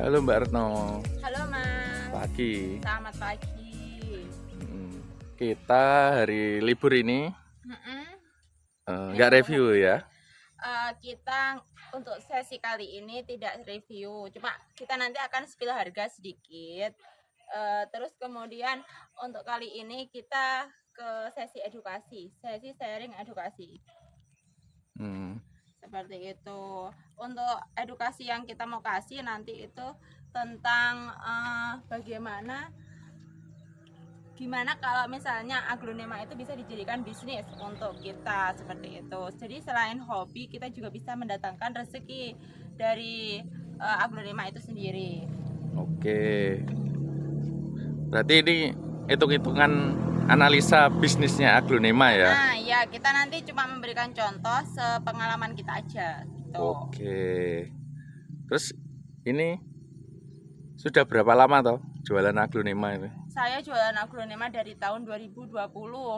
Halo Mbak Retno, Halo Mas, pagi. selamat pagi. Kita hari libur ini Mm-mm. Ini nggak mumpung review hari libur. ya. Kita untuk sesi kali ini tidak review, cuma kita nanti akan spill harga sedikit. Terus kemudian untuk kali ini kita ke sesi edukasi, sesi sharing edukasi. Seperti itu. Untuk edukasi yang kita mau kasih nanti itu tentang gimana kalau misalnya aglonema itu bisa dijadikan bisnis untuk kita, seperti itu. Jadi selain hobi, kita juga bisa mendatangkan rezeki dari aglonema itu sendiri. Oke, berarti ini hitung-hitungan analisa bisnisnya aglonema ya. Nah, ya kita nanti cuma memberikan contoh sepengalaman kita aja gitu. Oke, terus ini sudah berapa lama toh jualan aglonema itu? Saya jualan aglonema dari tahun 2020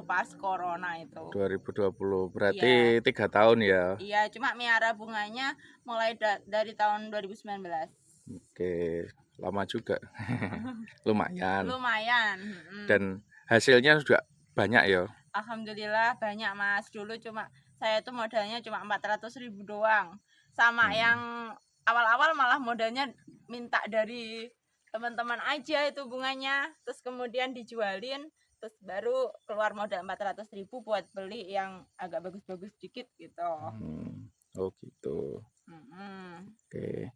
pas corona itu. 2020, Iya. berarti 3 tahun ya. Iya, cuma miara bunganya mulai dari tahun 2019. Oke, lama juga. Lumayan. Lumayan. Dan hasilnya sudah banyak ya. Alhamdulillah banyak Mas. Dulu saya itu modalnya cuma 400.000 doang. Sama yang awal-awal malah modalnya minta dari teman-teman aja itu bunganya. Terus kemudian dijualin, terus baru keluar modal 400.000 buat beli yang agak bagus-bagus dikit gitu. Oh gitu. Oke.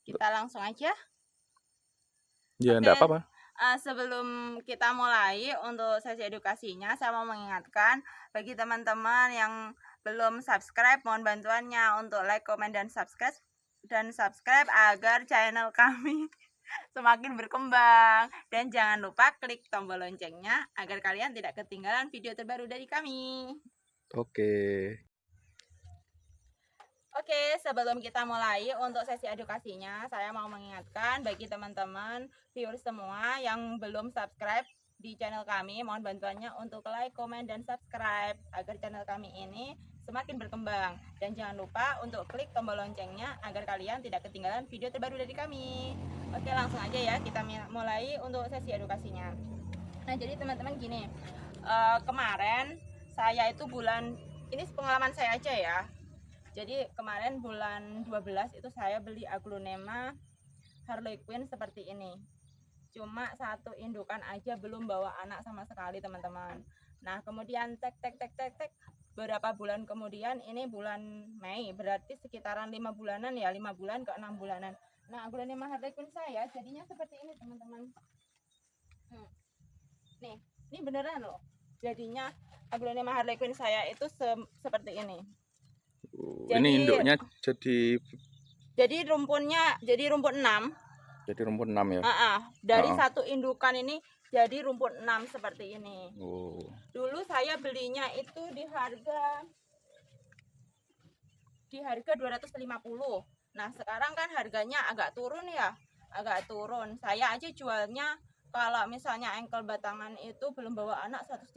Kita langsung aja. Ya enggak apa-apa. Sebelum kita mulai untuk sesi edukasinya, saya mau mengingatkan bagi teman-teman yang belum subscribe, mohon bantuannya untuk like, komen, dan subscribe agar channel kami semakin berkembang. Dan jangan lupa klik tombol loncengnya agar kalian tidak ketinggalan video terbaru dari kami. Oke. Oke, sebelum kita mulai untuk sesi edukasinya, saya mau mengingatkan bagi teman-teman viewers semua yang belum subscribe di channel kami, mohon bantuannya untuk like, komen, dan subscribe agar channel kami ini semakin berkembang. Dan jangan lupa untuk klik tombol loncengnya agar kalian tidak ketinggalan video terbaru dari kami. Oke, langsung aja ya kita mulai untuk sesi edukasinya. Nah, jadi teman-teman gini, kemarin saya itu ini pengalaman saya aja ya. Jadi kemarin bulan 12 itu saya beli aglonema Harley Quinn seperti ini. Cuma satu indukan aja, belum bawa anak sama sekali teman-teman. Nah kemudian tek beberapa bulan kemudian, ini bulan Mei, berarti sekitaran 5 bulanan ya, 5 bulan ke 6 bulanan. Nah aglonema Harley Quinn saya jadinya seperti ini teman-teman. Nih, ini beneran loh. Jadinya aglonema Harley Quinn saya itu seperti ini. Ini induknya jadi rumput 6. Jadi rumput 6 ya. Dari satu indukan ini jadi rumput 6 seperti ini. Dulu saya belinya itu di harga 250. Nah, sekarang kan harganya agak turun ya. Saya aja jualnya kalau misalnya engkel batangan itu belum bawa anak 135.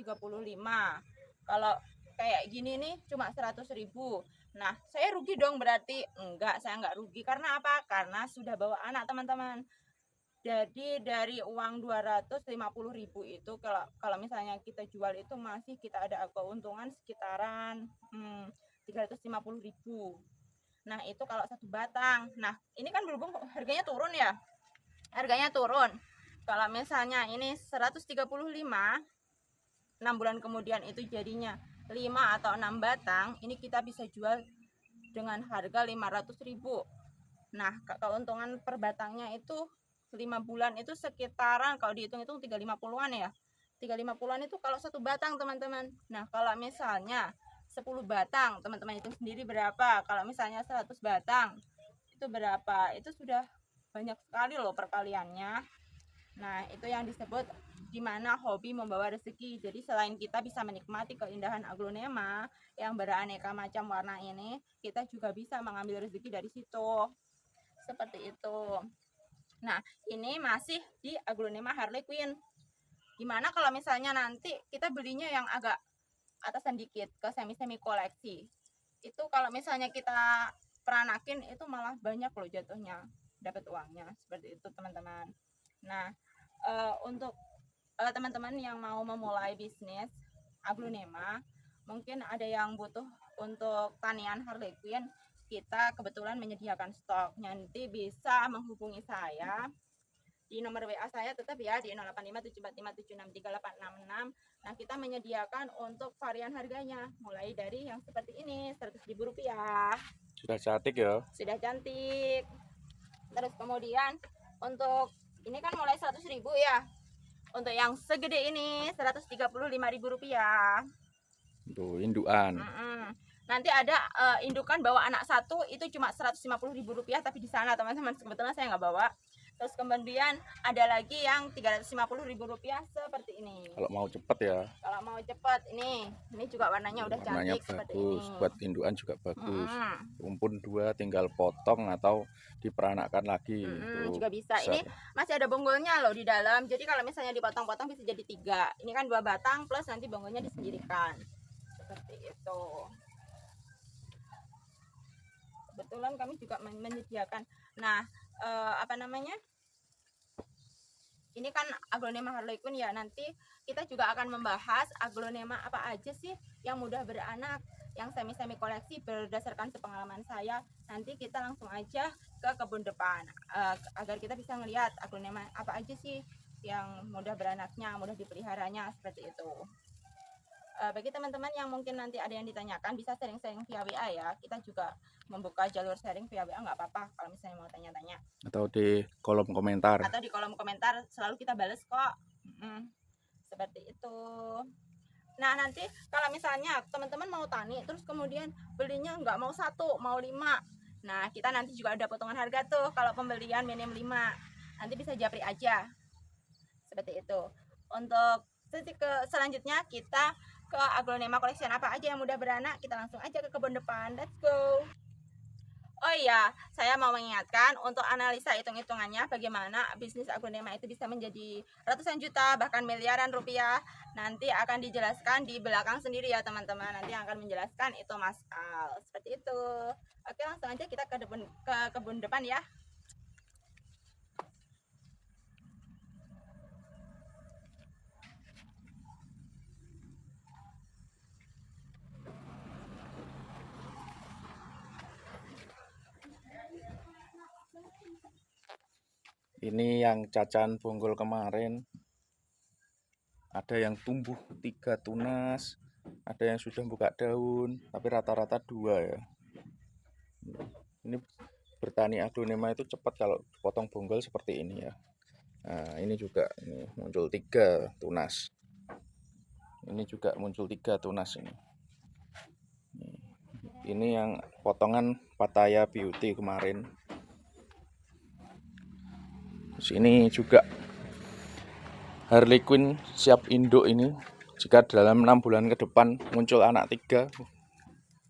Kalau kayak gini nih cuma 100.000. Nah, saya rugi dong berarti? Enggak, saya enggak rugi. Karena apa? Karena sudah bawa anak, teman-teman. Jadi dari uang 250.000 itu kalau misalnya kita jual itu masih kita ada keuntungan sekitaran 350.000. Nah, itu kalau satu batang. Nah, ini kan berhubung harganya turun ya. Harganya turun. Kalau misalnya ini 135, 6 bulan kemudian itu jadinya 5 atau 6 batang, ini kita bisa jual dengan harga 500.000. Nah, keuntungan per batangnya itu 5 bulan itu sekitaran, kalau dihitung-hitung 350-an ya. 350-an itu kalau satu batang, teman-teman. Nah, kalau misalnya 10 batang, teman-teman hitung sendiri berapa. Kalau misalnya 100 batang, itu berapa? Itu sudah banyak sekali loh perkaliannya. Nah, itu yang disebut dimana hobi membawa rezeki. Jadi selain kita bisa menikmati keindahan aglonema yang beraneka macam warna ini, kita juga bisa mengambil rezeki dari situ. Seperti itu. Nah, ini masih di aglonema Harley Quinn. Gimana kalau misalnya nanti kita belinya yang agak atasan dikit, ke semi-semi koleksi. Itu kalau misalnya kita peranakin itu malah banyak loh jatuhnya. dapat uangnya, seperti itu teman-teman. Nah, untuk teman-teman yang mau memulai bisnis aglonema, mungkin ada yang butuh untuk tanian Harlequin, kita kebetulan menyediakan stok. Nanti bisa menghubungi saya di nomor WA saya tetap ya di 085745763866. Nah, kita menyediakan untuk varian harganya mulai dari yang seperti ini Rp100.000. Sudah cantik ya. Sudah cantik. Terus kemudian untuk ini kan mulai 100.000 ya. Untuk yang segede ini Rp135.000. Tuh indukan. Nanti ada indukan bawa anak satu itu cuma Rp150.000, tapi di sana teman-teman kebetulan saya nggak bawa. Terus kemudian ada lagi yang Rp350.000 seperti ini. Kalau mau cepet ya. Kalau mau cepet ini juga warnanya udah Warnanya cantik seperti bagus, ini. buat indukan juga bagus. Rumpun 2 tinggal potong atau diperanakkan lagi. Juga bisa. Ini masih ada bonggolnya loh di dalam. Jadi kalau misalnya dipotong-potong bisa jadi 3. Ini kan 2 batang plus nanti bonggolnya disendirikan. Seperti itu. Kebetulan kami juga menyediakan. Nah, apa namanya? Ini kan aglonema Harlequin ya. Nanti kita juga akan membahas aglonema apa aja sih yang mudah beranak, yang semi-semi koleksi berdasarkan sepengalaman saya. Nanti kita langsung aja ke kebun depan agar kita bisa ngelihat aglonema apa aja sih yang mudah beranaknya, mudah dipeliharanya, seperti itu. Bagi teman-teman yang mungkin nanti ada yang ditanyakan, bisa sharing-sharing via WA ya. Kita juga membuka jalur sharing via WA, nggak apa-apa kalau misalnya mau tanya-tanya. Atau di kolom komentar. Atau di kolom komentar selalu kita bales kok. Seperti itu. Nah, nanti kalau misalnya teman-teman mau tani, terus kemudian belinya nggak mau 1, mau 5. Nah, kita nanti juga ada potongan harga tuh kalau pembelian minim 5. Nanti bisa japri aja. Seperti itu. Untuk sesi selanjutnya kita ke aglonema collection apa aja yang mudah beranak, kita langsung aja ke kebun depan. Let's go. Oh iya, saya mau mengingatkan untuk analisa hitung-hitungannya bagaimana bisnis aglonema itu bisa menjadi ratusan juta bahkan miliaran rupiah. Nanti akan dijelaskan di belakang sendiri ya teman-teman. Nanti yang akan menjelaskan itu Mas Al. Seperti itu. Oke, langsung aja kita ke kebun depan ya. Ini yang cacan bonggol kemarin. Ada yang tumbuh 3 tunas, ada yang sudah buka daun, tapi rata-rata 2 ya. Ini bertani aglonema itu cepat kalau potong bonggol seperti ini ya. Nah, ini juga ini muncul 3 tunas. Ini juga muncul 3 tunas ini. Ini yang potongan Pattaya Beauty kemarin. Terus ini juga Harlequin siap induk ini. Jika dalam 6 bulan ke depan muncul anak 3,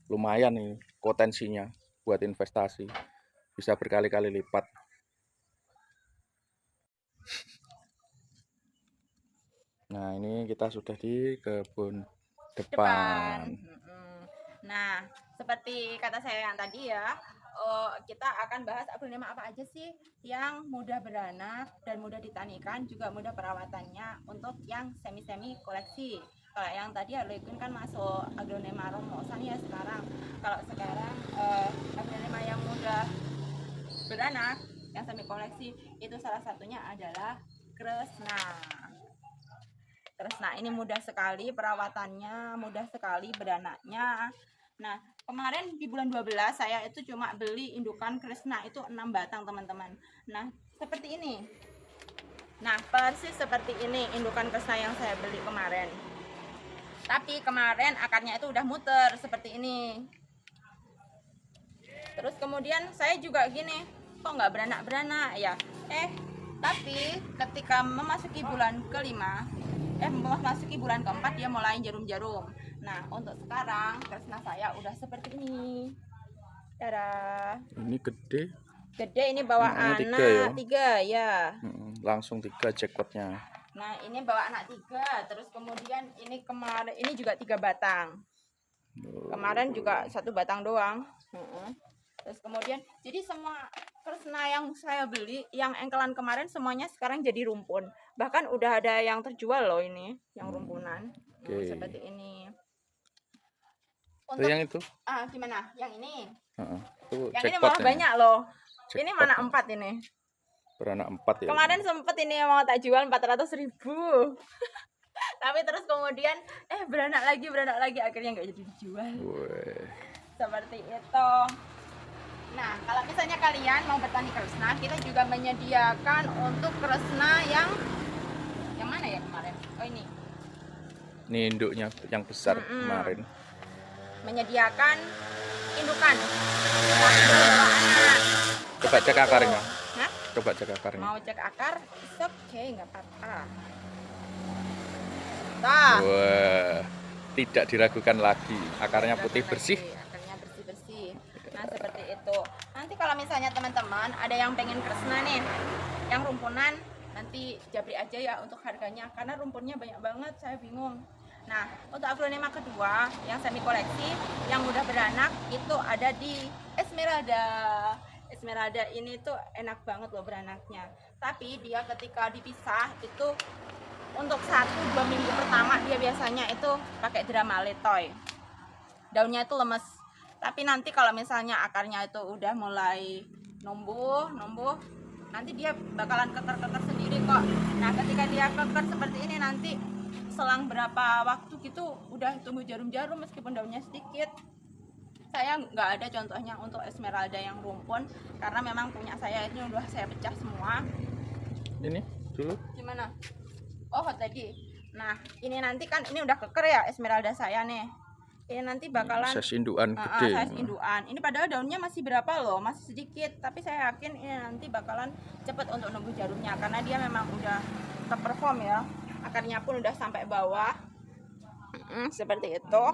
lumayan ini potensinya buat investasi, bisa berkali-kali lipat. Nah, ini kita sudah di kebun depan. Nah, seperti kata saya yang tadi ya, kita akan bahas aglonema apa aja sih yang mudah beranak dan mudah ditanikan, juga mudah perawatannya untuk yang semi-semi koleksi. Kalau yang tadi Harlequin kan masuk aglonema Romosan ya sekarang. Kalau sekarang aglonema yang mudah beranak, yang semi koleksi itu salah satunya adalah Kresna. Kresna ini mudah sekali perawatannya, mudah sekali beranaknya. Nah, kemarin di bulan 12 saya itu cuma beli indukan Kresna itu 6 batang teman-teman. Nah, seperti ini. Nah, persis seperti ini indukan Kresna yang saya beli kemarin. Tapi kemarin akarnya itu udah muter seperti ini. Terus kemudian saya juga gini, kok nggak beranak-beranak ya? Tapi ketika memasuki bulan kelima, memasuki bulan keempat dia mulai jarum-jarum. Nah, untuk sekarang Kresna saya udah seperti ini. Tada. Ini gede. Gede ini bawa anak 3 ya. Langsung 3 jackpotnya. Nah, ini bawa anak 3. Terus kemudian ini kemarin ini juga 3 batang. Kemarin juga 1 batang doang. Terus kemudian jadi semua kresna yang saya beli yang engkelan kemarin semuanya sekarang jadi rumpun. Bahkan udah ada yang terjual loh ini, yang rumpunan. Oke. Seperti ini. Itu Untuk yang itu? gimana? Yang ini. Heeh. Itu Yang ini jackpot malah ini. banyak loh. Ini Jackpot mana ini. 4 ini. Beranak 4 ya. Kemarin sempet ini mau tak jual 400.000. Tapi terus kemudian beranak lagi akhirnya nggak jadi dijual. Wih. Seperti itu. Nah, kalau misalnya kalian mau bertani kresna, kita juga menyediakan untuk kresna yang mana ya kemarin? Oh ini. Ini induknya yang besar kemarin. Menyediakan indukan. Anak. Coba cek akarnya. Hah? Coba cek akarnya. Mau cek akar? It's okay, nggak apa-apa. Nah. Wah, tidak diragukan lagi. Akarnya putih bersih. Akarnya bersih-bersih. Nah, seperti itu. Nanti kalau misalnya teman-teman ada yang pengen kresna nih, yang rumpunan, nanti japri aja ya untuk harganya karena rumpunnya banyak banget, saya bingung. Nah, untuk aglonema kedua yang semi koleksi yang udah beranak itu ada di Esmeralda. Esmeralda ini tuh enak banget loh beranaknya. Tapi dia ketika dipisah itu untuk 1-2 minggu pertama dia biasanya itu pakai drama letoy. Daunnya itu lemes. Tapi nanti kalau misalnya akarnya itu udah mulai numbuh, nanti dia bakalan keker-keker sendiri kok. Nah, ketika dia keker seperti ini nanti selang berapa waktu gitu udah tumbuh jarum-jarum meskipun daunnya sedikit. Saya nggak ada contohnya untuk Esmeralda yang rumpun karena memang punya saya ini udah saya pecah semua. Ini dulu. Gimana? Oh, tadi. Nah, ini nanti kan ini udah keker ya Esmeralda saya nih. Ini nanti bakalan size indukan gede. Size indukan. Ini padahal daunnya masih berapa loh, masih sedikit. Tapi saya yakin ini nanti bakalan cepet untuk numbuh jarumnya karena dia memang udah terperform ya. Akarnya pun udah sampai bawah. Seperti itu.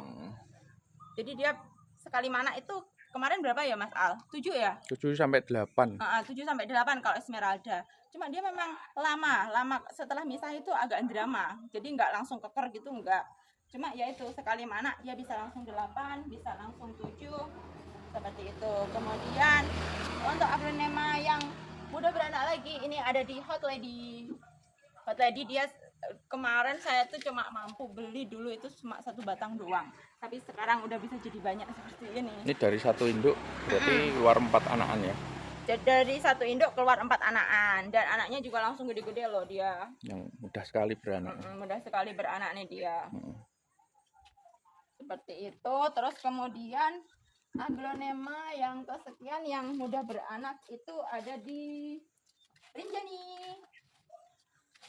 Jadi dia sekali mana itu kemarin berapa ya Mas Al? 7 ya? 7 sampai 8. 7 sampai 8 kalau Esmeralda. Cuma dia memang lama setelah misah itu agak drama. Jadi nggak langsung keker gitu enggak. Cuma ya itu sekali mana dia bisa langsung 8, bisa langsung 7. Seperti itu. Kemudian untuk aglonema yang udah beranak lagi ini ada di Hot Lady. Hot Lady dia kemarin saya tuh cuma mampu beli dulu itu cuma 1 batang doang. Tapi sekarang udah bisa jadi banyak seperti ini. Ini dari 1 induk berarti keluar 4 anakan ya. Jadi dari 1 induk keluar 4 anakan dan anaknya juga langsung gede-gede loh dia. Yang mudah sekali beranak. Mudah sekali beranak nih dia. Seperti itu. Terus kemudian aglonema yang kesekian yang mudah beranak itu ada di Rinjani.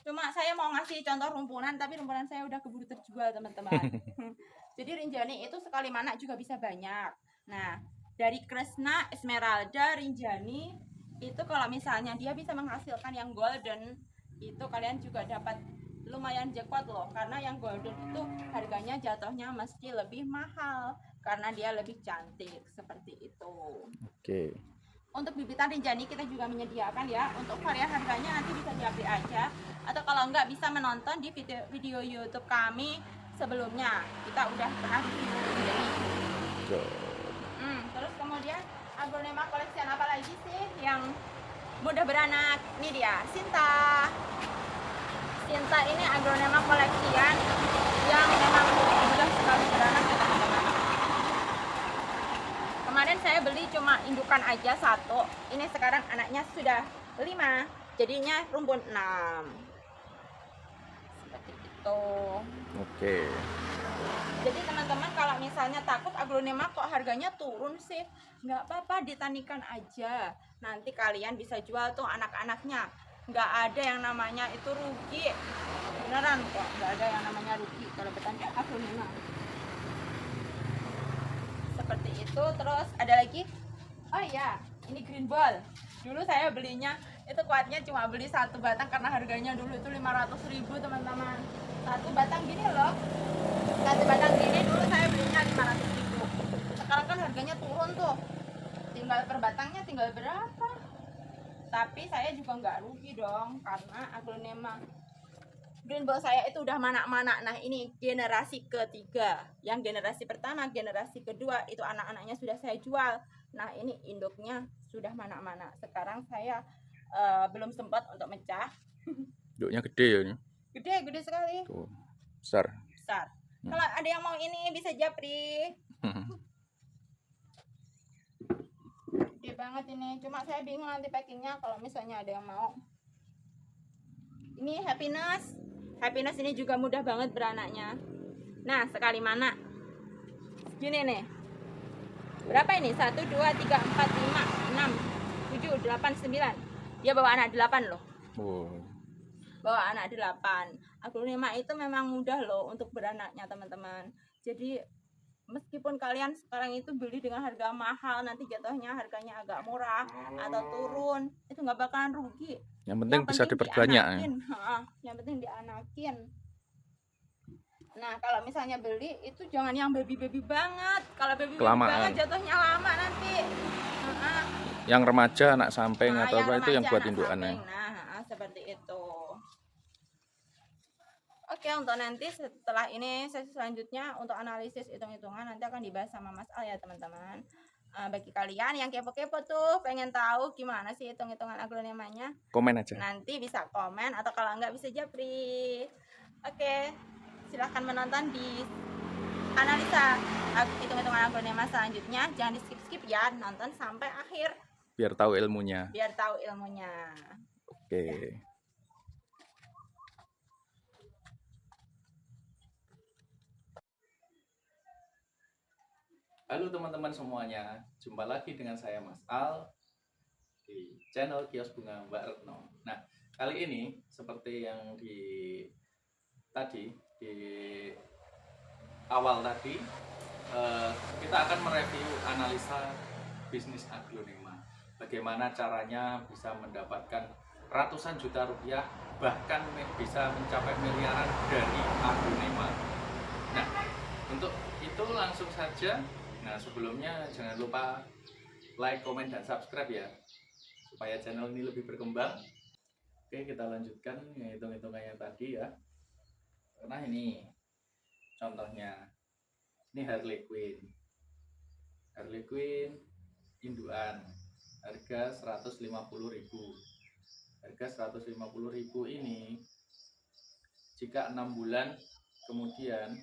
Cuma saya mau ngasih contoh rumpunan tapi rumpunan saya udah keburu terjual teman-teman. Jadi Rinjani itu sekali mana juga bisa banyak. Nah, dari Kresna, Esmeralda, Rinjani itu kalau misalnya dia bisa menghasilkan yang golden itu kalian juga dapat lumayan jackpot loh karena yang golden itu harganya jatuhnya mesti lebih mahal karena dia lebih cantik seperti itu. Oke. Untuk bibitan Rinjani kita juga menyediakan ya. Untuk varian harganya nanti bisa diupdate aja atau kalau enggak bisa menonton di video YouTube kami sebelumnya. Kita udah pernah review Rinjani. Terus kemudian aglonema koleksian apa lagi sih yang mudah beranak? Ini dia, Sinta. Sinta ini aglonema koleksian yang memang mudah sekali beranak ya teman-teman. Kemarin saya beli cuma indukan aja 1. Ini sekarang anaknya sudah 5. Jadinya rumpun 6. Seperti itu. Oke. Jadi teman-teman kalau misalnya takut aglonema kok harganya turun sih, nggak apa-apa ditanikan aja. Nanti kalian bisa jual tuh anak-anaknya. Nggak ada yang namanya itu rugi. Beneran kok, nggak ada yang namanya rugi kalau bertani aglonema. Seperti itu. Terus ada lagi. Oh iya, ini green ball. Dulu saya belinya itu kuatnya cuma beli 1 batang karena harganya dulu itu 500.000 teman-teman. 1 batang gini loh. 1 batang gini dulu saya belinya 500.000. Sekarang kan harganya turun tuh. Tinggal per batangnya tinggal berapa? Tapi saya juga nggak rugi dong karena aglonema green ball saya itu udah mana-mana. Nah ini generasi ketiga. Yang generasi pertama, generasi kedua itu anak-anaknya sudah saya jual. Nah ini induknya sudah mana-mana. Sekarang saya belum sempat untuk mecah. Induknya gede ya ini. Gede sekali. Tuh, besar. Besar. Kalau ada yang mau ini bisa japri. Gede banget ini. Cuma saya bingung nanti packingnya kalau misalnya ada yang mau. Ini happiness ini juga mudah banget beranaknya. Nah sekali mana gini nih, berapa ini? 1, 2, 3, 4, 5, 6, 7, 8, 9. Dia bawa anak 8 loh. Bawa anak 8. Aglonema itu memang mudah loh untuk beranaknya teman-teman. Jadi meskipun kalian sekarang itu beli dengan harga mahal, nanti jatuhnya harganya agak murah atau turun, itu nggak bakalan rugi. Yang penting bisa diperbanyak ya. Yang penting dianakin. Nah kalau misalnya beli itu jangan yang baby banget. Kalau baby banget jatuhnya lama nanti. Yang remaja, anak samping atau apa itu yang buat indukannya. Nah seperti itu. Oke, untuk nanti setelah ini sesi selanjutnya untuk analisis hitung-hitungan nanti akan dibahas sama Mas Al ya teman-teman. Bagi kalian yang kepo-kepo tuh pengen tahu gimana sih hitung-hitungan aglonemanya, komen aja. Nanti bisa komen atau kalau enggak bisa japri. Oke, silahkan menonton di analisa hitung-hitungan aglonema selanjutnya. Jangan di skip-skip ya, nonton sampai akhir. Biar tahu ilmunya. Oke. Ya. Halo teman-teman semuanya, jumpa lagi dengan saya Mas Al di channel Kios Bunga Mbak Retno. Nah, kali ini seperti yang di awal tadi, kita akan mereview analisa bisnis aglonema. Bagaimana caranya bisa mendapatkan ratusan juta rupiah, bahkan bisa mencapai miliaran dari aglonema. Nah, untuk itu langsung saja. Nah sebelumnya jangan lupa like, komen, dan subscribe ya, supaya channel ini lebih berkembang. Oke, kita lanjutkan hitung-hitungannya tadi ya. Nah ini contohnya, ini Harley Quinn induan harga 150.000. Harga 150.000 ini jika 6 bulan kemudian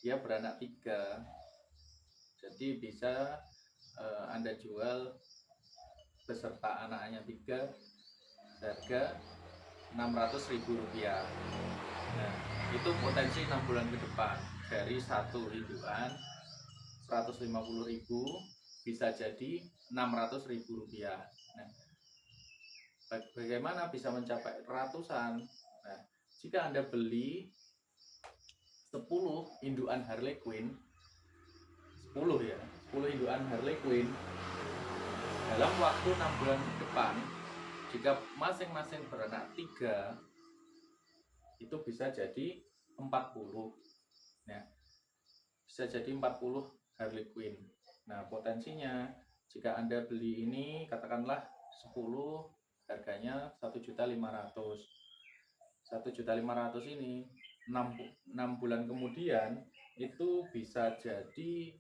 dia beranak 3, jadi bisa Anda jual beserta anaknya 3 harga Rp600.000. Nah, itu potensi 6 bulan ke depan dari satu indukan 150.000 bisa jadi Rp600.000. Nah, bagaimana bisa mencapai ratusan? Nah, jika Anda beli 10 indukan Harley Quinn, 10 indukan Harley Quinn dalam waktu 6 bulan ke depan, jika masing-masing beranak 3, itu bisa jadi 40. Nah, bisa jadi 40 Harley Quinn. Nah, potensinya jika Anda beli ini katakanlah 10, harganya 1.500.000. 1.500.000 ini 6 bulan kemudian itu bisa jadi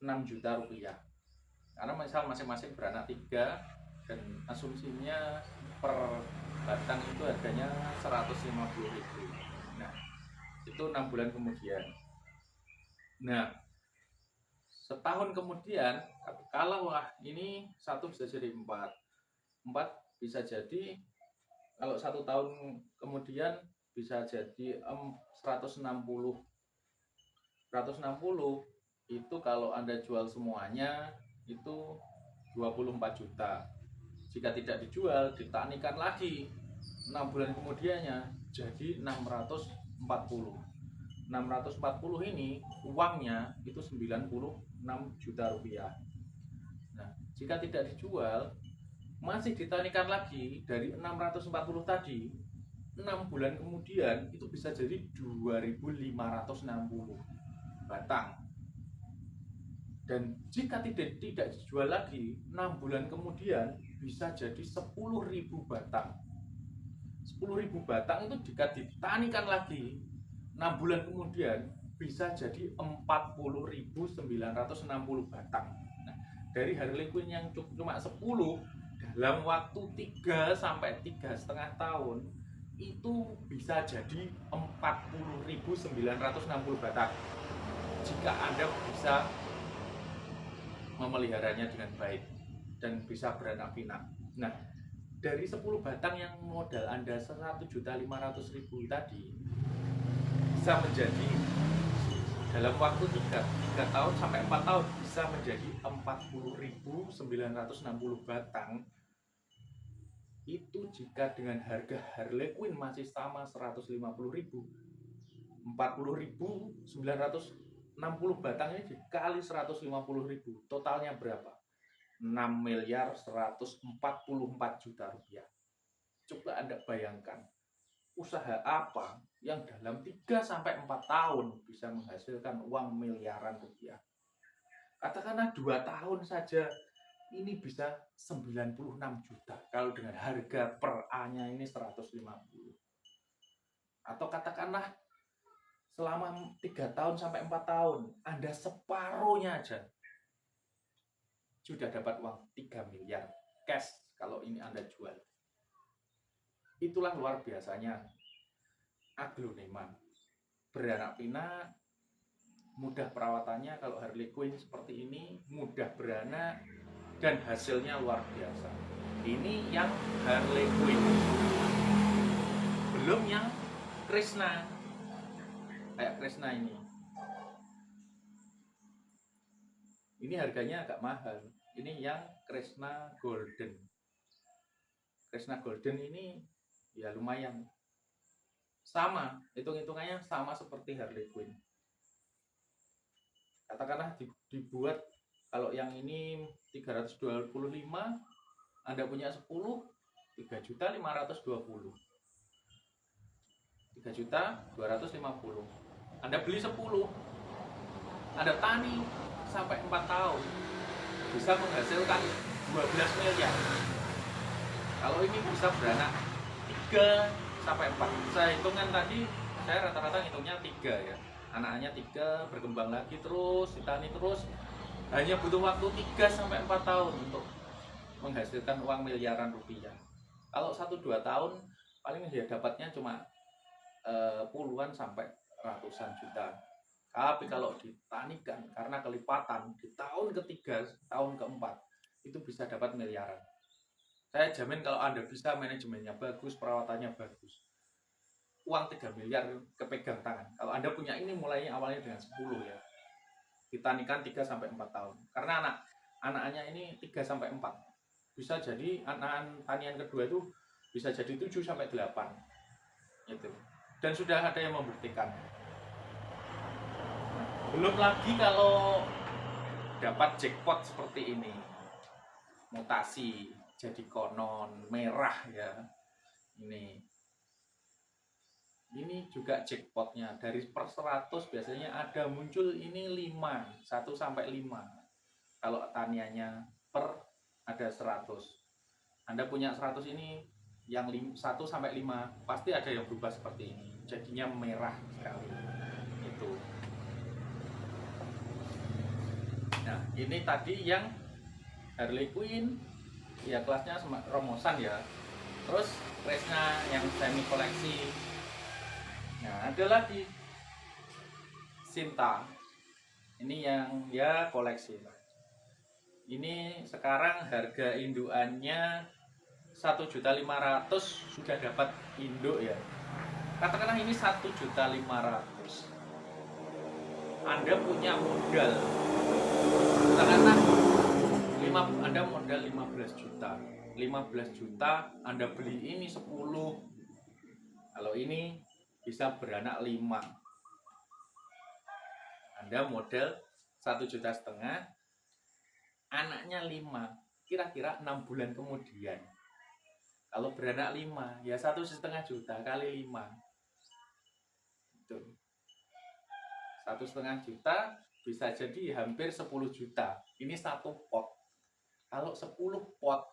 6 juta rupiah, karena misal masing-masing beranak 3 dan asumsinya per batang itu harganya 150.000. Nah itu 6 bulan kemudian. Nah setahun kemudian, kalau ini 1 bisa jadi 4 bisa jadi, kalau 1 tahun kemudian bisa jadi 160 itu kalau Anda jual semuanya itu 24 juta. Jika tidak dijual, ditanikan lagi 6 bulan kemudiannya jadi 640. 640 ini uangnya itu 96 juta rupiah. Nah, jika tidak dijual, masih ditanikan lagi dari 640 tadi, 6 bulan kemudian itu bisa jadi 2.560 batang. Dan jika tidak dijual lagi, 6 bulan kemudian bisa jadi 10.000 batang. 10.000 batang itu jika ditanikan lagi 6 bulan kemudian bisa jadi 40.960 batang. Nah, dari Harley Quinn yang cuma 10, dalam waktu 3 sampai 3,5 tahun itu bisa jadi 40.960 batang jika Anda bisa memeliharanya dengan baik dan bisa beranak pinak. Nah, dari 10 batang yang modal Anda 1.500.000 tadi bisa menjadi dalam waktu 3 tahun sampai 4 tahun bisa menjadi 40.960 batang. Itu jika dengan harga Harley Quinn masih sama 150.000, 40.960 batang ini dikali 150.000, totalnya berapa? 6.144 juta rupiah. Coba Anda bayangkan, usaha apa yang dalam 3 sampai 4 tahun bisa menghasilkan uang miliaran rupiah. Katakanlah 2 tahun saja ini bisa 96 juta kalau dengan harga per A-nya ini 150. Atau katakanlah selama 3 tahun sampai 4 tahun Anda separuhnya aja sudah dapat uang 3 miliar cash kalau ini Anda jual. Itulah luar biasanya aglonema. Beranak pinak, mudah perawatannya. Kalau Harley Quinn seperti ini, mudah beranak dan hasilnya luar biasa. Ini yang Harley Quinn, belum yang Krishna. Kayak Krishna ini harganya agak mahal. Ini yang Krishna Golden. Krishna Golden ini ya lumayan, sama, hitung-hitungannya sama seperti Harley Quinn. Katakanlah dibuat, kalau yang ini 325, Anda punya 10, 3.520, 3.250. Anda beli 10, Anda tani sampai 4 tahun bisa menghasilkan 12 miliar. Kalau ini bisa beranak 3 sampai 4. Saya hitungan tadi, saya rata-rata hitungnya 3 ya. Anaknya 3, berkembang lagi terus, ditani terus. Hanya butuh waktu 3 sampai 4 tahun untuk menghasilkan uang miliaran rupiah. Kalau 1-2 tahun paling dia dapatnya cuma puluhan sampai ratusan juta. Tapi kalau ditanikan karena kelipatan di tahun ketiga, tahun keempat itu bisa dapat miliaran. Saya jamin kalau Anda bisa manajemennya bagus, perawatannya bagus, uang 3 miliar kepegang tangan. Kalau Anda punya ini mulainya awalnya dengan 10 ya. Ditanikan 3 sampai 4 tahun. Karena anaknya ini 3 sampai 4. Bisa jadi anak tanian kedua itu bisa jadi 7 sampai 8. Itu. Dan sudah ada yang membuktikan. Belum lagi kalau dapat jackpot seperti ini. Mutasi jadi konon merah ya. Ini juga jackpotnya dari per 100 biasanya ada muncul ini 5, 1 sampai 5. Kalau taniannya per ada 100. Anda punya 100 ini yang 1 sampai 5 pasti ada yang berubah seperti ini. Jadinya merah sekali. Itu. Nah, ini tadi yang Harley Quinn ya, kelasnya Romosan ya. Terus Krishna yang semi koleksi. Nah, ada lagi Sinta. Ini yang ya koleksi. Ini sekarang harga indukannya 1.500.000 sudah dapat induk ya. Katakanlah ini 1.500.000. Anda punya modal. Katakanlah Anda modal 15 juta. 15 juta Anda beli ini 10. Kalau ini bisa beranak 5. Anda modal 1,5 juta, anaknya 5. Kira-kira 6 bulan kemudian kalau beranak 5 ya 1,5 juta kali 5 itu 1,5 juta bisa jadi hampir 10 juta. Ini satu pot. Kalau 10 pot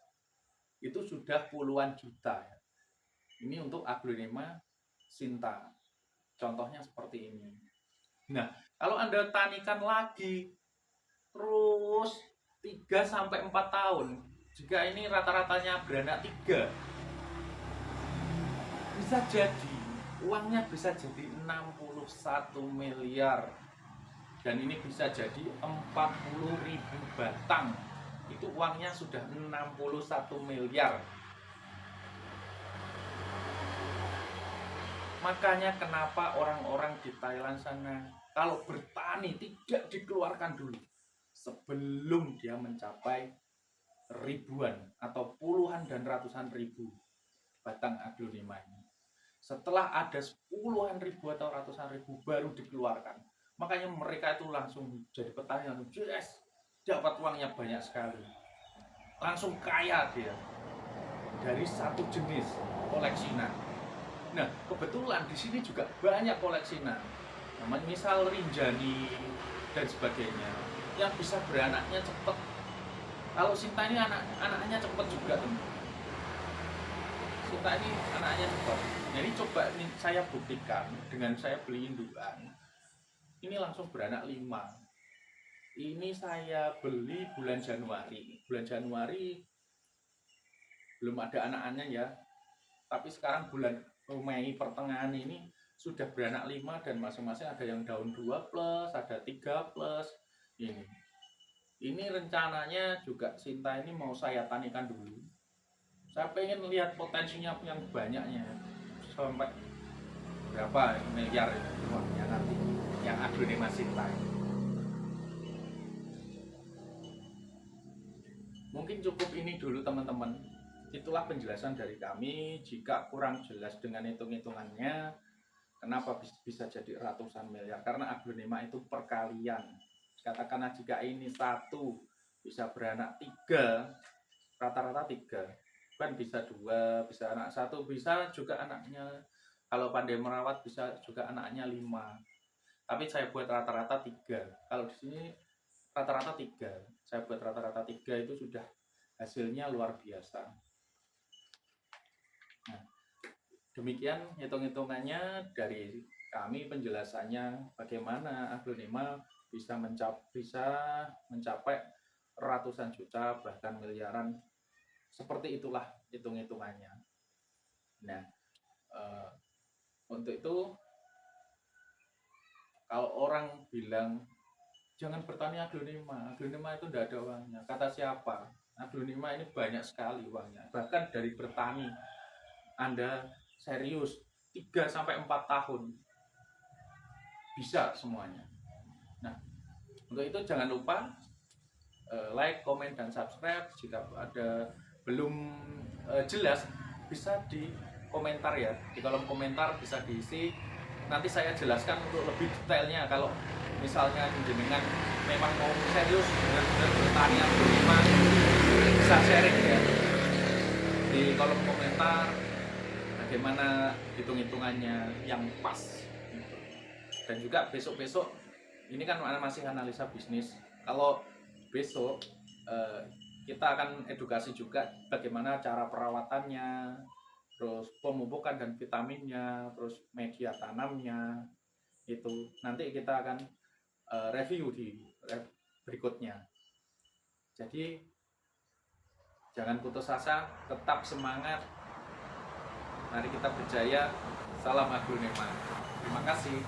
itu sudah puluhan juta. Ini untuk aglonema Sinta. Contohnya seperti ini. Nah, kalau Anda tanikan lagi terus 3 sampai 4 tahun. Jika ini rata-ratanya beranak 3, bisa jadi uangnya bisa jadi 61 miliar. Dan ini bisa jadi 40.000 batang. Itu uangnya sudah 61 miliar. Makanya kenapa orang-orang di Thailand sana kalau bertani tidak dikeluarkan dulu sebelum dia mencapai ribuan atau puluhan dan ratusan ribu batang aglonema ini. Setelah ada puluhan ribu atau ratusan ribu baru dikeluarkan. Makanya mereka itu langsung jadi petani, langsung yes, dapat uangnya banyak sekali. Langsung kaya dia dari satu jenis koleksinan. Nah, kebetulan di sini juga banyak koleksinan. Namanya misal Rinjani dan sebagainya yang bisa beranaknya cepat. Kalau Sinta ini anaknya cepat juga, teman. Sinta ini anaknya cepat. Jadi coba ini saya buktikan dengan saya beli indukan. Ini langsung beranak 5. Ini saya beli bulan Januari. Bulan Januari belum ada anak-anaknya ya. Tapi sekarang bulan Mei pertengahan ini sudah beranak 5 dan masing-masing ada yang daun 2+, ada 3+. Ini rencananya juga Sinta ini mau saya tanikan dulu. Saya pengen lihat potensinya yang banyaknya sampai berapa miliar uangnya nanti yang aglonema Sinta. Mungkin cukup ini dulu teman-teman. Itulah penjelasan dari kami. Jika kurang jelas dengan hitung-hitungannya, kenapa bisa jadi ratusan miliar? Karena aglonema itu perkalian. Katakanlah jika ini 1 bisa beranak 3, rata-rata 3, kan bisa 2, bisa anak 1, bisa juga anaknya kalau pandai merawat bisa juga anaknya 5. Tapi saya buat rata-rata 3. Kalau di sini rata-rata 3. Saya buat rata-rata 3 itu sudah hasilnya luar biasa. Nah, demikian hitung-hitungannya dari kami, penjelasannya bagaimana aglonema bisa mencapai ratusan juta bahkan miliaran. Seperti itulah hitung-hitungannya. Nah, untuk itu kalau orang bilang jangan bertani aglonema itu tidak ada uangnya. Kata siapa? Aglonema ini banyak sekali uangnya. Bahkan dari bertani Anda serius 3 sampai 4 tahun bisa semuanya. Nah, untuk itu jangan lupa like, komen, dan subscribe. Jika ada belum jelas bisa di komentar ya, di kolom komentar bisa diisi. Nanti saya jelaskan untuk lebih detailnya. Kalau misalnya jenengan memang mau serius dengan bertani aglonema, bisa sharing ya di kolom komentar bagaimana hitung-hitungannya yang pas. Dan juga besok-besok ini kan masih analisa bisnis. Kalau besok kita akan edukasi juga bagaimana cara perawatannya, terus pemupukan dan vitaminnya, terus media tanamnya. Itu nanti kita akan review di berikutnya. Jadi jangan putus asa, tetap semangat. Mari kita berjaya. Salam aglonema. Terima kasih.